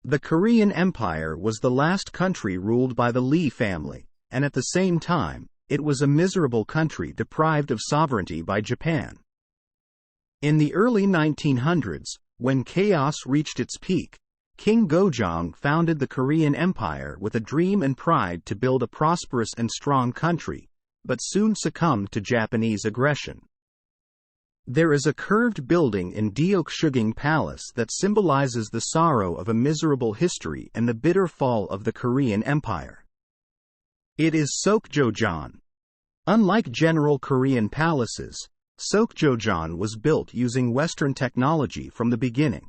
The Korean Empire was the last country ruled by the Lee family, and at the same time, it was a miserable country deprived of sovereignty by Japan. In the early 1900s, when chaos reached its peak, King Seokjojeon founded the Korean Empire with a dream and pride to build a prosperous and strong country, but soon succumbed to Japanese aggression. There is a curved building in Seokjojeon Palace that symbolizes the sorrow of a miserable history and the bitter fall of the Korean Empire. It is Seokjojeon. Unlike general Korean palaces, Seokjojeon was built using Western technology from the beginning.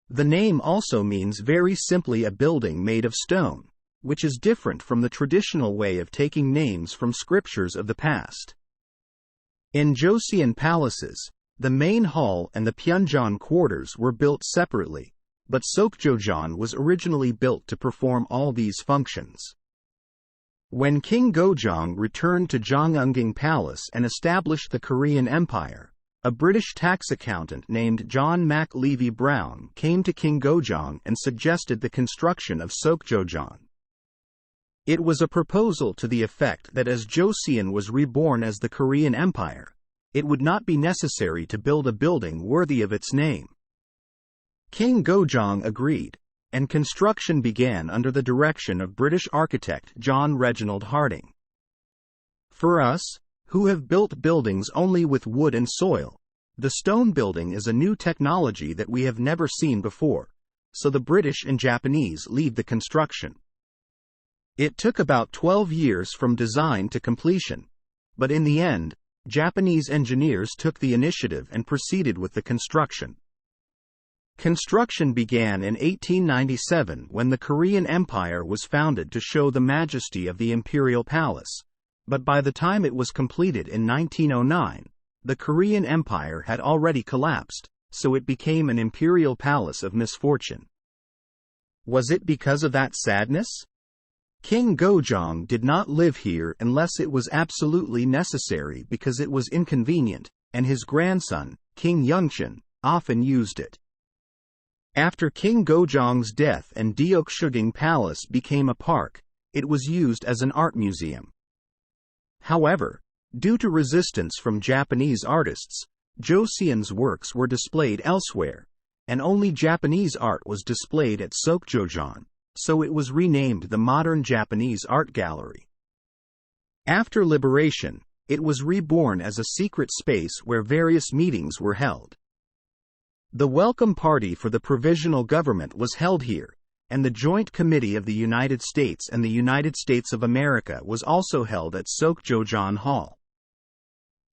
The name also means very simply a building made of stone, which is different from the traditional way of taking names from scriptures of the past. In Joseon palaces, the main hall and the Pyeonjeon quarters were built separately, but Seokjojeon was originally built to perform all these functions. When King Seokjeon returned to Gyeongungang Palace and established the Korean Empire, a British tax accountant named John Mac Levy Brown came to King Seokjeon and suggested the construction of Seokjojeon. It was a proposal to the effect that as Joseon was reborn as the Korean Empire, it would not be necessary to build a building worthy of its name. King Seokjeon agreed, and construction began under the direction of British architect John Reginald Harding. For us, who have built buildings only with wood and soil, the stone building is a new technology that we have never seen before, so the British and Japanese lead the construction. It took about 12 years from design to completion, but in the end, Japanese engineers took the initiative and proceeded with the construction. Construction began in 1897 when the Korean Empire was founded to show the majesty of the imperial palace, but by the time it was completed in 1909, the Korean Empire had already collapsed, so it became an imperial palace of misfortune. Was it because of that sadness? King Seokjeon did not live here unless it was absolutely necessary because it was inconvenient, and his grandson, King Yongcheon, often used it. After King Seokjeon's death and Seokjojeon Palace became a park, it was used as an art museum. However, due to resistance from Japanese artists, Joseon's works were displayed elsewhere, and only Japanese art was displayed at Seokjojeon, so it was renamed the Modern Japanese Art Gallery. After liberation, it was reborn as a secret space where various meetings were held. The welcome party for the provisional government was held here, and the Joint Committee of the United States and the United States of America was also held at Seokjojeon Hall.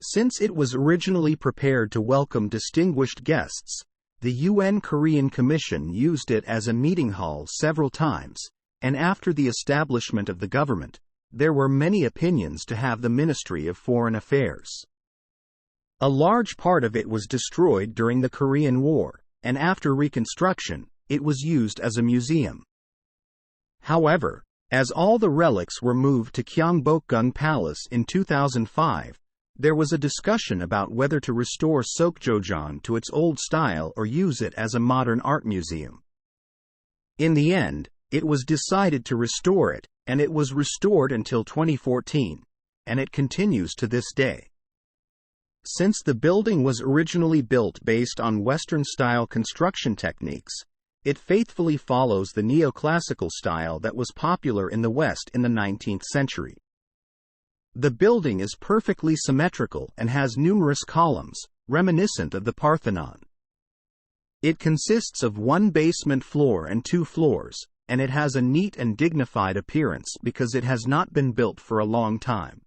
Since it was originally prepared to welcome distinguished guests, the UN Korean Commission used it as a meeting hall several times, and after the establishment of the government, there were many opinions to have the Ministry of Foreign Affairs. A large part of it was destroyed during the Korean War, and after reconstruction, it was used as a museum. However, as all the relics were moved to Gyeongbokgung Palace in 2005, there was a discussion about whether to restore Seokjojeon to its old style or use it as a modern art museum. In the end, it was decided to restore it, and it was restored until 2014, and it continues to this day. Since the building was originally built based on Western-style construction techniques, it faithfully follows the neoclassical style that was popular in the West in the 19th century. The building is perfectly symmetrical and has numerous columns, reminiscent of the Parthenon. It consists of one basement floor and 2 floors, and it has a neat and dignified appearance because it has not been built for a long time.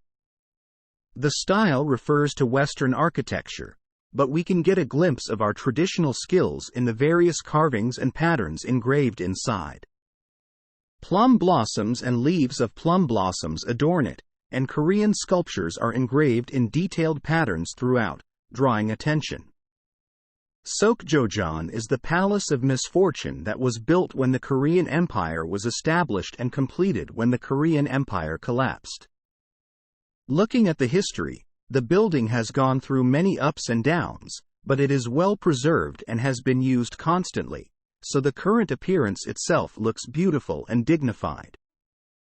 The style refers to Western architecture, but we can get a glimpse of our traditional skills in the various carvings and patterns engraved inside. Plum blossoms and leaves of plum blossoms adorn it, and Korean sculptures are engraved in detailed patterns throughout, drawing attention. Seokjojeon is the palace of misfortune that was built when the Korean Empire was established and completed when the Korean Empire collapsed. Looking at the history, the building has gone through many ups and downs, but it is well preserved and has been used constantly, so the current appearance itself looks beautiful and dignified.